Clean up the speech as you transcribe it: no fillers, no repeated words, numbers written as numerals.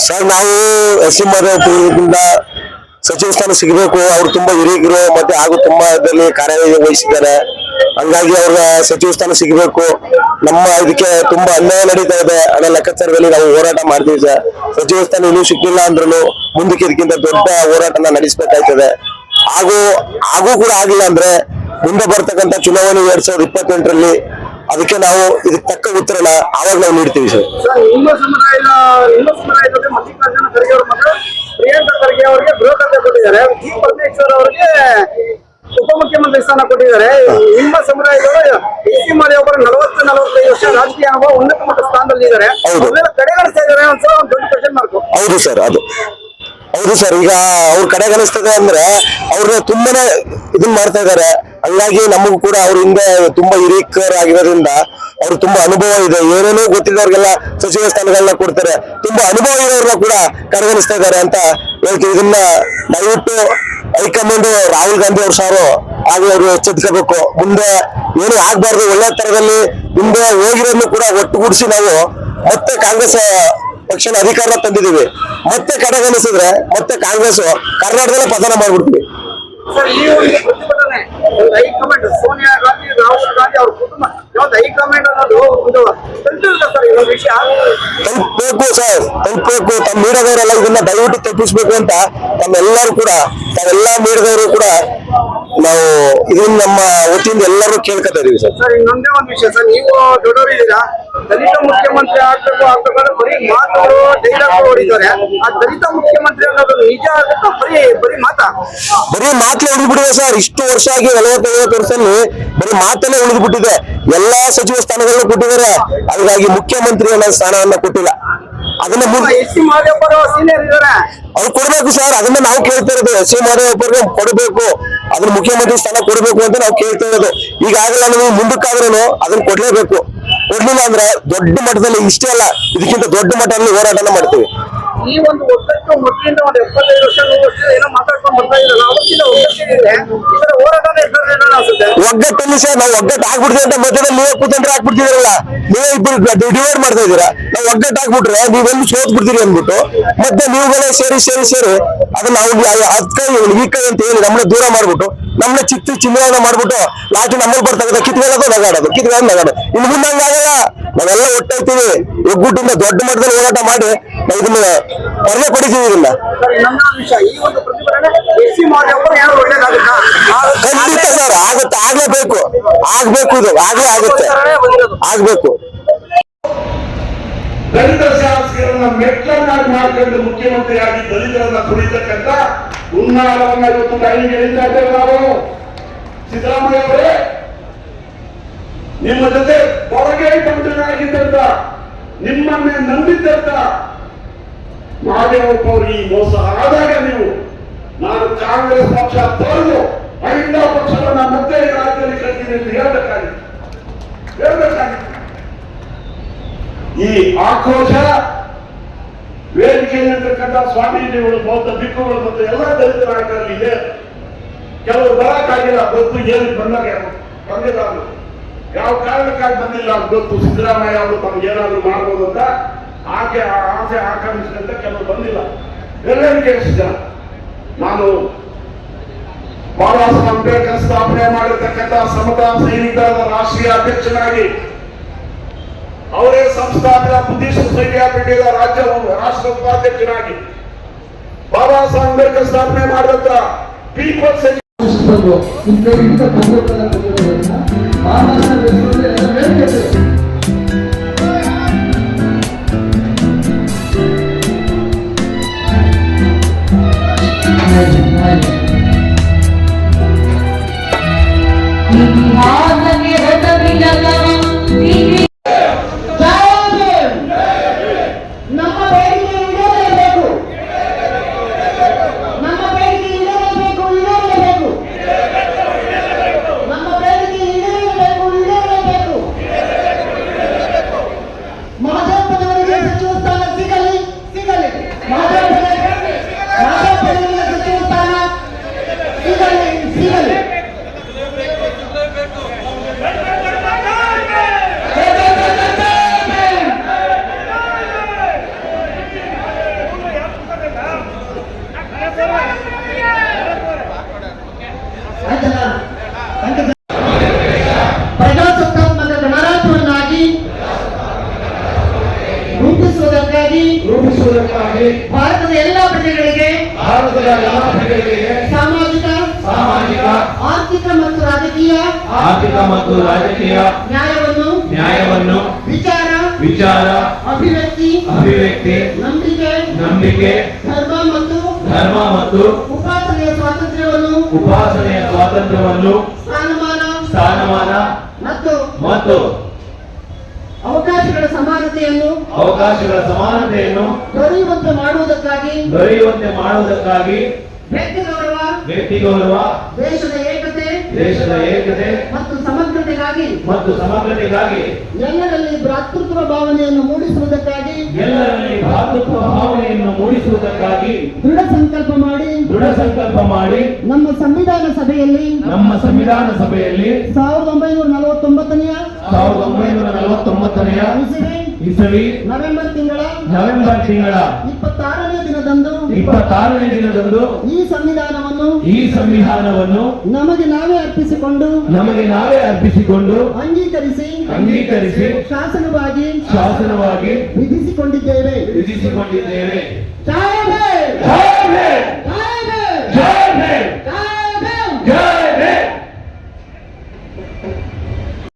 Sir, ನಾವು SC. ಮಾದೇವಪುರದಿಂದ ಸಚಿವ ಸ್ಥಾನ ಸಿಗಬೇಕು. ಅವ್ರು ತುಂಬಾ ಹಿರಿಯರು ಮತ್ತೆ ಹಾಗೂ ತುಂಬಾ ಇದರಲ್ಲಿ ಕಾರ್ಯವಹಿಸಿದ್ದಾರೆ. ಹಂಗಾಗಿ ಅವ್ರ ಸಚಿವ ಸ್ಥಾನ ಸಿಗಬೇಕು. ನಮ್ಮ ಇದಕ್ಕೆ ತುಂಬಾ ಅನ್ಯಾಯ ನಡೀತಾ ಇದೆ ಅನ್ನೋ ಲೆಕ್ಕಾಚಾರದಲ್ಲಿ ನಾವು ಹೋರಾಟ ಮಾಡ್ತೀವಿ ಸರ್. ಸಚಿವ ಸ್ಥಾನ ಇನ್ನೂ ಸಿಕ್ಕಿಲ್ಲ ಅಂದ್ರೂ ಮುಂದಕ್ಕೆ ಇದಕ್ಕಿಂತ ದೊಡ್ಡ ಹೋರಾಟನ ನಡೆಸಬೇಕಾಯ್ತದೆ. ಹಾಗೂ ಕೂಡ ಆಗಿಲ್ಲ ಅಂದ್ರೆ ಮುಂದೆ ಬರ್ತಕ್ಕಂಥ ಚುನಾವಣೆ 2028ರಲ್ಲಿ ಅದಕ್ಕೆ ನಾವು ಇದಕ್ಕೆ ತಕ್ಕ ಉತ್ತರನ ಆವಾಗ ನಾವು ನೀಡ್ತೀವಿ ಸರ್. ಮಲ್ಲಿಕಾರ್ಜುನ ಖರ್ಗೆ ಅವರ ಮಗ ಪ್ರಿಯಾಂಕಾ ಖರ್ಗೆ ಅವರಿಗೆ ಗೃಹ ಖಾತೆ ಕೊಟ್ಟಿದ್ದಾರೆ. ಜಿ ಪರಮೇಶ್ವರ್ ಅವರಿಗೆ ಉಪಮುಖ್ಯಮಂತ್ರಿ ಸ್ಥಾನ ಕೊಟ್ಟಿದ್ದಾರೆ. ನಿಮ್ಮ ಸಮುದಾಯದವರು ಎಸ್.ಸಿ. ಮಾದೇವಪುರ 40-45 ವರ್ಷ ರಾಜಕೀಯ ಅನುಭವ ಉನ್ನತ ಮಟ್ಟ ಸ್ಥಾನದಲ್ಲಿ ಇದ್ದಾರೆ. ಕಡೆಗಣಿಸ್ತಾ ಇದ್ದಾರೆ ಅಂತ ಒಂದು ದೊಡ್ಡ ಕ್ವೆಶ್ಚನ್ ಮಾರ್ಕ್. ಹೌದು ಸರ್, ಈಗ ಅವ್ರ ಕಡೆಗಣಿಸ್ತದೆ ಅಂದ್ರೆ ಅವ್ರನ್ನ ತುಂಬಾನೇ ಇದನ್ ಮಾಡ್ತಾ ಇದಾರೆ. ಹಂಗಾಗಿ ನಮಗೂ ಕೂಡ ಅವ್ರ ಹಿಂದೆ ತುಂಬಾ ಹಿರಿಯರಾಗಿರೋದ್ರಿಂದ ಅವ್ರು ತುಂಬಾ ಅನುಭವ ಇದೆ. ಏನೇನೋ ಗೊತ್ತಿದ್ದವ್ರಿಗೆಲ್ಲ ಸಚಿವ ಸ್ಥಾನಗಳನ್ನ ಕೊಡ್ತಾರೆ. ತುಂಬಾ ಅನುಭವ ಇರೋರ್ನ ಕೂಡ ಕಡೆಗಣಿಸ್ತಾ ಇದ್ದಾರೆ ಅಂತ ಹೇಳ್ತೀವಿ. ಇದನ್ನ ದಯವಿಟ್ಟು ಹೈಕಮಾಂಡ್ ರಾಹುಲ್ ಗಾಂಧಿ ಅವ್ರ ಸಾರು ಹಾಗೂ ಅವರು ಎಚ್ಚೆತ್ಕೋಬೇಕು. ಮುಂದೆ ಏನು ಆಗ್ಬಾರ್ದು. ಒಳ್ಳೆ ತರದಲ್ಲಿ ಮುಂದೆ ಹೋಗಿರೋದನ್ನು ಕೂಡ ಒಟ್ಟುಗೂಡಿಸಿ ನಾವು ಮತ್ತೆ ಕಾಂಗ್ರೆಸ್ ಪಕ್ಷನ ಅಧಿಕಾರ ತಂದಿದ್ದೀವಿ. ಮತ್ತೆ ಕಡೆಗಣಿಸಿದ್ರೆ ಮತ್ತೆ ಕಾಂಗ್ರೆಸ್ ಕರ್ನಾಟಕದಲ್ಲೇ ಪತನ ಮಾಡ್ಬಿಡ್ತೀವಿ. ಸರ್, ಈ ಒಂದು ಪ್ರತಿಭಟನೆ ಹೈಕಮಾಂಡ್ ಸೋನಿಯಾ ಗಾಂಧಿ, ರಾಹುಲ್ ಗಾಂಧಿ ಅವ್ರ ಕುಟುಂಬ ಯಾವ್ದು ಹೈಕಮಾಂಡ್ ಅನ್ನೋದು ಒಂದು ತಲುಪಿಲ್ಲ ಸರ್. ಈ ಒಂದು ವಿಷಯ ತಲುಪಬೇಕು ಸರ್, ತಲುಪಬೇಕು. ತಮ್ಮ ಮೀಡಿಯಾದವರೆಲ್ಲ ಇದನ್ನ ದಯವಿಟ್ಟು ತಪ್ಪಿಸ್ಬೇಕು ಅಂತ ತಾವೆಲ್ಲರೂ ಕೂಡ ಮೀಡಿಯಾದವರು ಕೂಡ ನಾವು ಇದನ್ನ ನಮ್ಮ ವತಿಯಿಂದ ಎಲ್ಲರೂ ಕೇಳ್ಕೊತಾ ಇದೀವಿ ಸರ್. ಸರ್, ಇನ್ನೊಂದೇ ಒಂದು ವಿಷಯ ಸರ್, ನೀವು ದೊಡ್ಡವರಿದ್ದೀರಾ, ದಲಿತ ಮುಖ್ಯಮಂತ್ರಿ ಆಗ್ಬೇಕಾದ್ರೆ ಬರೀ ಮಾತುಗಳು ಡೈಲಾಗ್ ಹೊಡಿತಾರೆ. ಆ ದಲಿತ ಮುಖ್ಯಮಂತ್ರಿ ಅನ್ನೋದು ನಿಜ ಆಗುತ್ತಾ ಬರೀ ಮಾತಲ್ಲೇ ಉಳಿದ್ಬಿಟ್ಟಿದೆ ಸರ್. ಇಷ್ಟು ವರ್ಷ ಆಗಿ 40-50 ವರ್ಷದಲ್ಲಿ ಬರೀ ಮಾತಲ್ಲೇ ಉಳಿದ್ಬಿಟ್ಟಿದೆ. ಎಲ್ಲಾ ಸಚಿವ ಸ್ಥಾನಗಳನ್ನು ಕೊಟ್ಟಿದ್ದಾರೆ. ಹಾಗಾಗಿ ಮುಖ್ಯಮಂತ್ರಿ ಅನ್ನೋ ಸ್ಥಾನವನ್ನ ಕೊಟ್ಟಿಲ್ಲ. ಅದನ್ನ ಎಸ್.ಸಿ. ಮಾದೇವಪುರ ಸೀನಿಯರ್ ಇದ್ದಾರೆ, ಅವ್ರು ಕೊಡ್ಬೇಕು ಸರ್. ಅದನ್ನ ನಾವು ಕೇಳ್ತಾ ಇರೋದು. ಎಸ್.ಸಿ. ಮಾದೇವಪುರ ಕೊಡಬೇಕು, ಅದನ್ನ ಮುಖ್ಯಮಂತ್ರಿ ಸ್ಥಾನ ಕೊಡಬೇಕು ಅಂತ ನಾವು ಕೇಳ್ತಾ ಇರೋದು. ಈಗಾಗಲೇ ನೀವು ಮುಂದಕ್ಕಾದ್ರೂ ಅದನ್ನ ಕೊಡ್ಲೇಬೇಕು. ಕೊಡ್ಲಿಲ್ಲ ಅಂದ್ರೆ ದೊಡ್ಡ ಮಟ್ಟದಲ್ಲಿ, ಇಷ್ಟೇ ಅಲ್ಲ ಇದಕ್ಕಿಂತ ದೊಡ್ಡ ಮಟ್ಟದಲ್ಲಿ ಹೋರಾಟನ ಮಾಡ್ತೀವಿ. ಈ ಒಂದು ಒಗ್ಗಟ್ಟು ಮೊದಲಿಂದ ಒಂದು 75 ವರ್ಷ 100 ವರ್ಷ ಏನೋ ಮಾತಾಡ್ಕೊಂಡು ಬರ್ತಾ ಇದ್ರಲ್ಲ, ಅವತ್ತಿನ ಒಗ್ಗಟ್ಟಿದೆ ಹೋರಾಟನೇ ಇರ್ತದೆ ಅನ್ಸುತ್ತೆ. ಒಗ್ಗಟ್ಟಲ್ಲಿ ಸರ್ ನಾವು ಒಗ್ಗಟ್ಟು ಆಗ್ಬಿಡ್ತೀವಿ ಅಂತ ಮಧ್ಯದಲ್ಲಿ ನೀವೇ ಕೂತಂದ್ರೆ ಹಾಕ್ಬಿಡ್ತಿದ್ರಲ್ಲ, ನೀವೇ ಇಬ್ಬರು ಡಿವೈಡ್ ಮಾಡ್ತಾ ಇದೀರಾ. ನಾವು ಒಗ್ಗಟ್ಟು ಹಾಕ್ಬಿಟ್ರೆ ನೀವೆಲ್ಲಿ ಸೋತ್ ಬಿಡ್ತೀರಿ ಅಂದ್ಬಿಟ್ಟು ಮತ್ತೆ ನೀವುಗಳೇ ಸೇರಿ ಅದನ್ನ ನಾವು ಅದ್ಕೈ ಈ ಕೈ ಅಂತ ಹೇಳಿ ನಮ್ಮನ್ನ ದೂರ ಮಾಡ್ಬಿಟ್ಟು ನಮ್ಮನ್ನ ಚಿನ್ನವನ್ನ ಮಾಡ್ಬಿಟ್ಟು ಲಾಸ್ಟ್ ನಮ್ಮಲ್ಲಿ ಬರ್ತಕ್ಕಂಥ ಕಿತ್ಕೊಳ್ಳೋದು ನಗಾಡೋದು ಇನ್ನು ಮುಂದೆ ಹಂಗಾಗಲ್ಲ. ನಾವೆಲ್ಲ ಒಟ್ಟಾಗ್ತೀವಿ. ಒಗ್ಗಟ್ಟಿಂದ ದೊಡ್ಡ ಮಟ್ಟದಲ್ಲಿ ಹೋರಾಟ ಮಾಡಿ ನಾವು ಇದನ್ನ ಹೊರಗೆ ಪಡಿತೀವಿ. ಇದನ್ನ ಖಂಡಿತ ಸರ್ ಆಗುತ್ತೆ, ಆಗ್ಲೇಬೇಕು, ಇದು ಆಗ್ಬೇಕು. ದಲಿತ ಶಾಸಕರನ್ನ ಮೆಟ್ಲನ್ನಾಗಿ ಮಾಡ್ಕೊಂಡು ಮುಖ್ಯಮಂತ್ರಿಯಾಗಿ ದಲಿತರನ್ನ ತುಳಿತಕ್ಕಂತ ಹುನ್ನಾರವನ್ನ ಇವತ್ತು ಕೈಗೆ ಎಳಿತಾ ಇದ್ದೇವೆ ನಾವು. ಸಿದ್ದರಾಮಯ್ಯ ಅವರೇ, ನಿಮ್ಮ ಜೊತೆ ಹೊರಗೆ ಮಂತ್ರಿಗಳಾಗಿದ್ದಂತ, ನಿಮ್ಮನ್ನೇ ನಂಬಿದ್ದಂತ ಮಾದೇವಪ್ಪ ಅವರು ಈ ಮೋಸ ಆದಾಗ ನಾನು ಕಾಂಗ್ರೆಸ್ ಪಕ್ಷ ತೊರೆದು ಅಹಿಂದ ಪಕ್ಷವನ್ನ ಮತ್ತೆ ಈ ರಾಜ್ಯದಲ್ಲಿ ಕಟ್ತೀನಿ ಅಂತ ಹೇಳ್ಬೇಕಾಗಿತ್ತು. ಈ ಆಕ್ರೋಶ ವೇದಿಕೆಯಲ್ಲಿರ್ತಕ್ಕಂಥ ಸ್ವಾಮೀಜಿಗಳು, ಬೌದ್ಧ ಭಿಕ್ಕುಗಳು ಮತ್ತು ಎಲ್ಲ ದಲಿತ ನಾಯಕರಲ್ಲಿ ಇದೆ. ಕೆಲವರು ಬರಕ್ಕಾಗಿಲ್ಲ, ಗೊತ್ತು ಏನು ಬಂದಿಲ್ಲ, ಯಾವ ಕಾರಣಕ್ಕಾಗಿ ಬಂದಿಲ್ಲ ಅಂತ ಗೊತ್ತು. ಸಿದ್ದರಾಮಯ್ಯ ಅವರು ತಮ್ಗೆ ಏನಾದ್ರು ಮಾಡ್ಬೋದು ಅಂತ ಆಸೆ ಆಕಾಂಕ್ಷಿಸಿದಂತ ಕೆಲವರು ಬಂದಿಲ್ಲ. ಎಲ್ಲರಿಗೂ ಎಷ್ಟು ಜನ ನಾನು ಬಾಬಾ ಸಾಹೇಬ್ ಅಂಬೇಡ್ಕರ್ ಸ್ಥಾಪನೆ ಮಾಡಿರ್ತಕ್ಕಂಥ ಸಮತಾ ಸೈನಿಕರ ರಾಷ್ಟ್ರೀಯ ಅಧ್ಯಕ್ಷನಾಗಿ, ಅವರೇ ಸಂಸ್ಥಾಪಿತ ಬುದ್ಧಿಸ್ಟ್ ಸೊಸೈಟಿ ಆಫ್ ಇಂಡಿಯಾದ ರಾಷ್ಟ್ರ ಉಪಾಧ್ಯಕ್ಷನಾಗಿ, ಬಾಬಾ ಸಾಹೇಬ್ ಅಂಬೇಡ್ಕರ್ ಸ್ಥಾಪನೆ ಮಾಡಿದಂತ ಪೀಪಲ್ಸ್ ಪ್ರಜಾಸತ್ತಾತ್ಮಕ ಗಣರಾಜ್ಯವನ್ನಾಗಿ ರೂಪಿಸುವುದಕ್ಕಾಗಿ ಭಾರತದ ಎಲ್ಲಾ ಪ್ರಜೆಗಳಿಗೆ ಸಾಮಾಜಿಕ ಆರ್ಥಿಕ ಮತ್ತು ರಾಜಕೀಯ ನ್ಯಾಯವನ್ನು ವಿಚಾರ ಅಭಿವ್ಯಕ್ತಿ ನಂಬಿಕೆ ಧರ್ಮ ಮತ್ತು ಉಪಾಸನೆಯ ಸ್ವಾತಂತ್ರ್ಯವನ್ನು ಸ್ಥಾನಮಾನ ಮತ್ತು ಅವಕಾಶಗಳ ಸಮಾನತೆಯನ್ನು ದೊರೆಯುವಂತೆ ಮಾಡುವುದಕ್ಕಾಗಿ ವ್ಯಕ್ತಿ ಗೌರವ ದೇಶದ ಏಕತೆ ಮತ್ತು ಸಮಗ್ರತೆಗಾಗಿ ಎಲ್ಲರಲ್ಲಿ ಭ್ರಾತೃತ್ವ ಭಾವನೆಯನ್ನು ಮೂಡಿಸುವುದಕ್ಕಾಗಿ ದೃಢ ಸಂಕಲ್ಪ ಮಾಡಿ ನಮ್ಮ ಸಂವಿಧಾನ ಸಭೆಯಲ್ಲಿ 1949ನೇ ಇಸವಿ ನವೆಂಬರ್ ತಿಂಗಳ 26ನೇ ದಿನದಂದು ಈ ಸಂವಿಧಾನವನ್ನು ನಮಗೆ ನಾವೇ ಅರ್ಪಿಸಿಕೊಂಡು ಅಂಗೀಕರಿಸಿ ಶಾಸನವಾಗಿ ವಿಧಿಸಿಕೊಂಡಿದ್ದೇವೆ.